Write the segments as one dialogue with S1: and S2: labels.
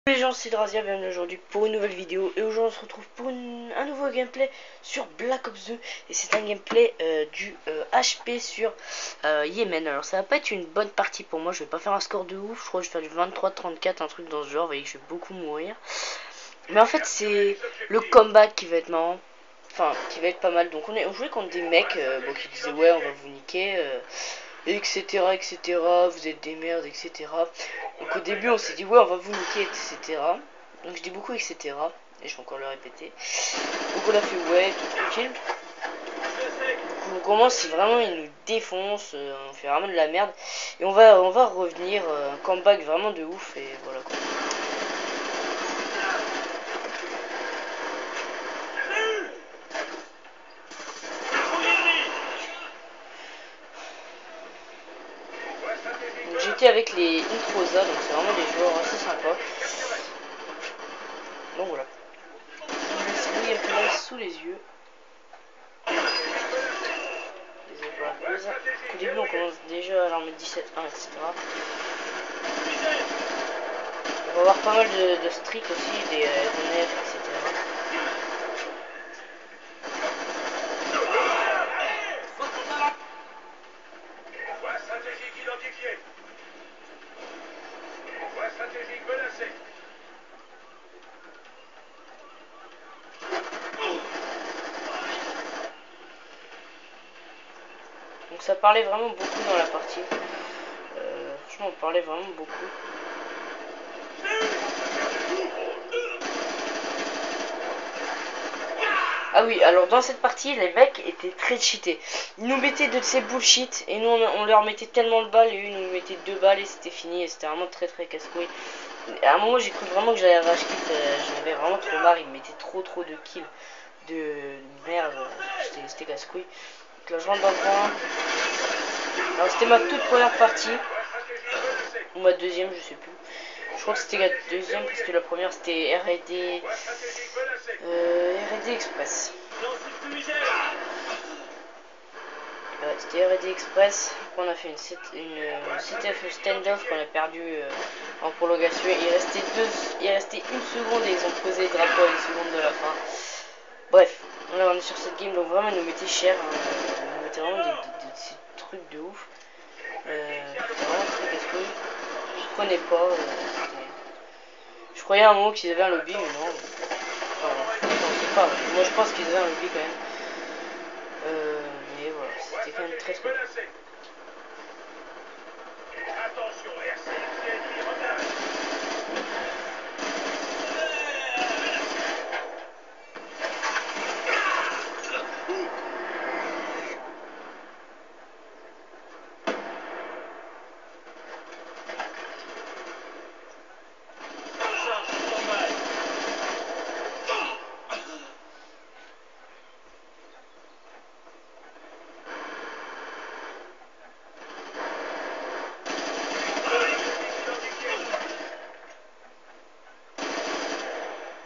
S1: Les gens, c'est Drazia, bienvenue aujourd'hui pour une nouvelle vidéo. Et aujourd'hui on se retrouve pour un nouveau gameplay sur Black Ops 2. Et c'est un gameplay du HP sur Yémen. Alors ça va pas être une bonne partie pour moi, je vais pas faire un score de ouf. Je crois que je vais faire du 23-34, un truc dans ce genre. Vous voyez que je vais beaucoup mourir. Mais en fait c'est le comeback qui va être marrant. Enfin, qui va être pas mal. Donc on jouait contre des mecs bon, qui disaient ouais on va vous niquer, etc, etc, vous êtes des merdes, etc. Donc au début on s'est dit ouais on va vous niquer, etc. Donc je dis beaucoup etc. Et je vais encore le répéter. Donc on a fait ouais, tout tranquille. Donc on commence, si vraiment ils nous défoncent, on fait vraiment de la merde. Et on va revenir, un comeback vraiment de ouf et voilà quoi. Donc j'étais avec les Introsa, donc c'est vraiment des joueurs assez sympas. Donc voilà. Oui, un peu là sous les yeux. Désolé pour la pause. Au début on commence déjà à leur mettre 17-1, etc. On va avoir pas mal de streaks aussi, des NF, etc.
S2: Voie stratégique identifiée. Voie stratégique menacée.
S1: Donc ça parlait vraiment beaucoup dans la partie. Franchement on parlait vraiment beaucoup. Ah oui, alors dans cette partie, les mecs étaient très cheatés. Ils nous mettaient de ces bullshit et nous on leur mettait tellement de balles et eux ils nous mettaient 2 balles et c'était fini et c'était vraiment très casse-couille. À un moment j'ai cru vraiment que j'allais rage quit, j'en avais vraiment trop marre, ils me mettaient trop de kills de merde, c'était casse-couille. Donc là je rentre dans le point. Alors c'était ma toute première partie, ou ma deuxième, je sais plus. Je crois que c'était la deuxième parce que la première c'était R&D Express. C'était R&D Express. On a fait une CTF stand-off qu'on a perdu en prolongation. Il restait une seconde et ils ont posé les drapeaux à une seconde de la fin. Bref, là on est sur cette game, donc vraiment ils nous mettaient cher, ils nous mettaient vraiment des trucs de ouf. C'était vraiment très casse-couille. Je prenais pas, je croyais à un moment qu'ils avaient un lobby, mais non. Enfin, je pensais pas. Moi je pense qu'ils avaient un lobby quand même. Mais voilà, c'était quand même très cool.
S2: Attention, RCXD ennemi retard.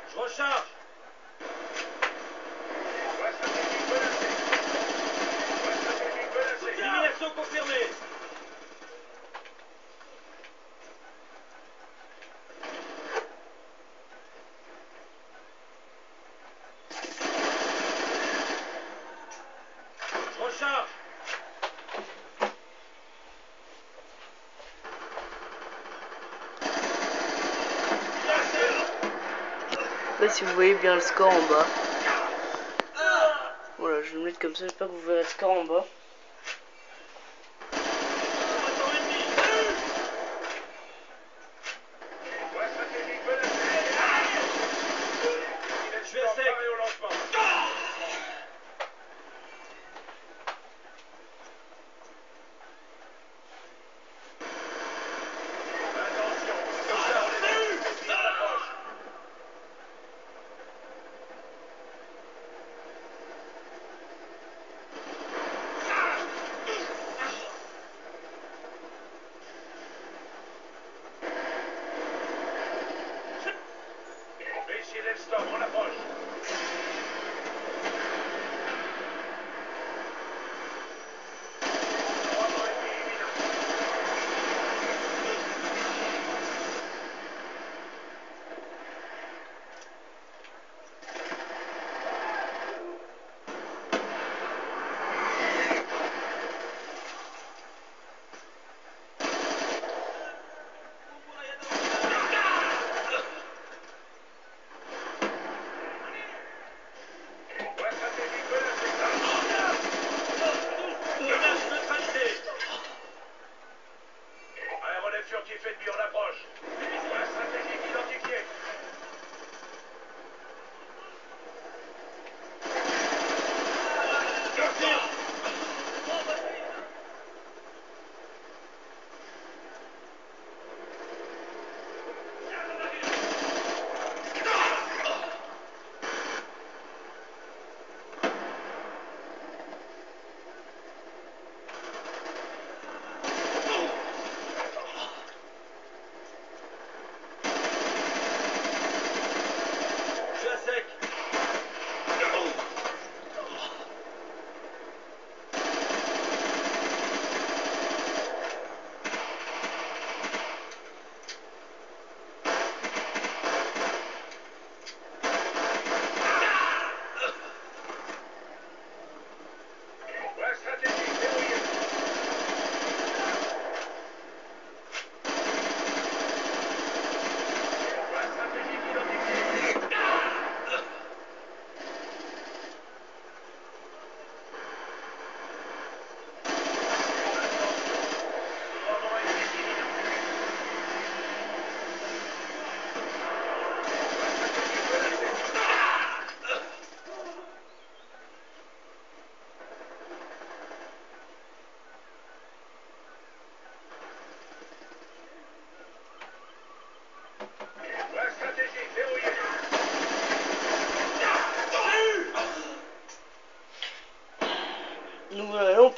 S2: Je recharge. Voie stratégique menacée. Voie stratégique menacée. Élimination confirmée. Je recharge.
S1: Je sais pas si vous voyez bien le score en bas. Voilà, je vais le mettre comme ça, j'espère que vous verrez le score en bas.
S2: Voie stratégique menacée. Je suis à sec. Au lancement. Attention, les approches.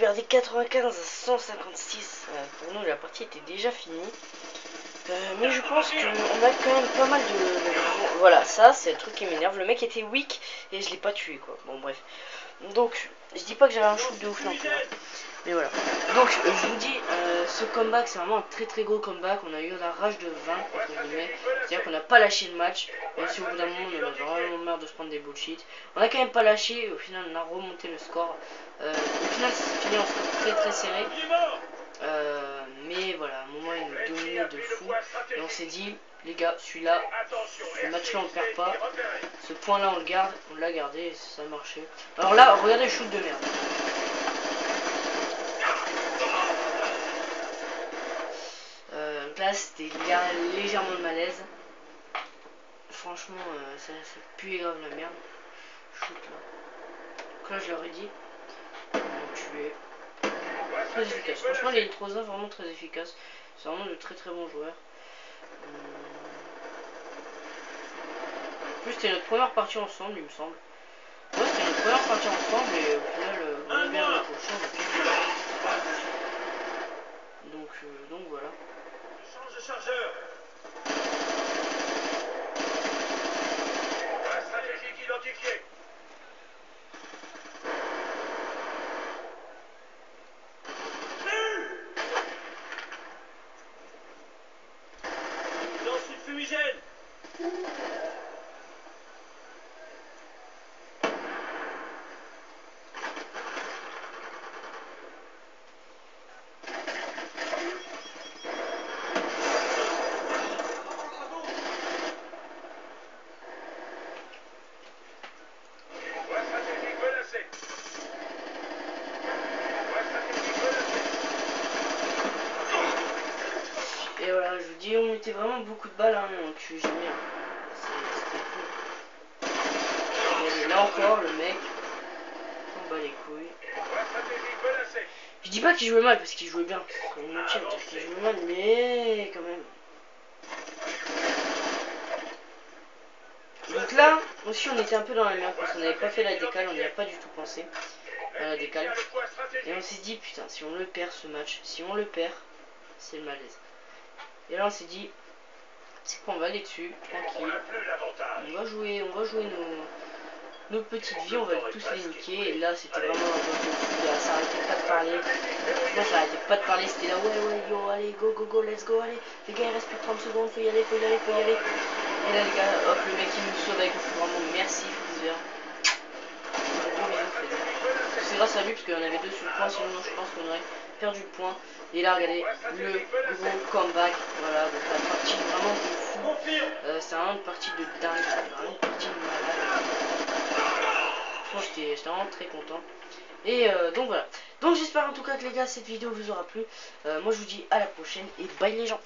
S1: perdu 95 à 156. Pour nous, la partie était déjà finie. Mais je pense qu'on a quand même pas mal de... Voilà, ça c'est le truc qui m'énerve. Le mec était weak et je l'ai pas tué quoi. Bon bref. Donc, je dis pas que j'avais un shoot de ouf non plus. Hein. Mais voilà. Donc, je vous dis, ce comeback c'est vraiment un très gros comeback. On a eu la rage de 20 entre guillemets. C'est-à-dire qu'on n'a pas lâché le match. Même si au bout d'un moment on avait vraiment marre de se prendre des bullshit. On a quand même pas lâché. Au final on a remonté le score. Au final c'est fini en score très serré. Mais voilà, à un moment il nous dominait de fou. Et on s'est dit, les gars, celui-là, ce match-là on le perd pas. Ce point-là on le garde, on l'a gardé et ça a marché. Alors là, regardez le shoot de merde. Là c'était légèrement le malaise. Franchement, ça pue grave la merde. Shoot là. Donc là je leur ai dit, on va tuer. Très efficace. Franchement les Troza vraiment très efficaces. C'est vraiment de très bons joueurs. En plus c'était notre première partie ensemble il me semble. Ouais c'était notre première partie ensemble et au final on a bien accroché, on a bien joué. Donc voilà.
S2: Change de chargeur. La stratégie identifiée. Lance une fumigène.
S1: Et voilà, je vous dis, on mettait vraiment beaucoup de balles, hein, on tue jamais. Hein. C'était fou. Et là encore, le mec, on bat les couilles. Je dis pas qu'il jouait mal parce qu'il jouait bien. C'est inutile de dire qu'il jouait mal, mais quand même. Donc là, aussi on était un peu dans la merde parce qu'on n'avait pas fait la décale, on n'y a pas du tout pensé à la décale. Et on s'est dit, putain, si on le perd ce match, si on le perd, c'est le malaise. Et là on s'est dit, c'est quoi, on va aller dessus, tranquille. On va jouer nos petites vies, on va tous les niquer. Et là c'était vraiment un bon jeu. Ça arrêtait pas de parler. Franchement ça arrêtait pas de parler, c'était là ouais yo allez go let's go allez. Les gars il reste plus de 30 secondes, faut y aller. Et là les gars, hop le mec il nous sauve avec le fou, vraiment merci Freezer. C'est grâce à lui parce qu'on avait 2 sur le point, sinon je pense qu'on aurait perdu le point. Et là regardez le gros comeback. Voilà, donc la partie vraiment de fou. C'est vraiment une partie de dingue, vraiment une partie de malade. Franchement j'étais vraiment très content. Et donc voilà. Donc j'espère en tout cas que les gars cette vidéo vous aura plu. Moi je vous dis à la prochaine et bye les gens.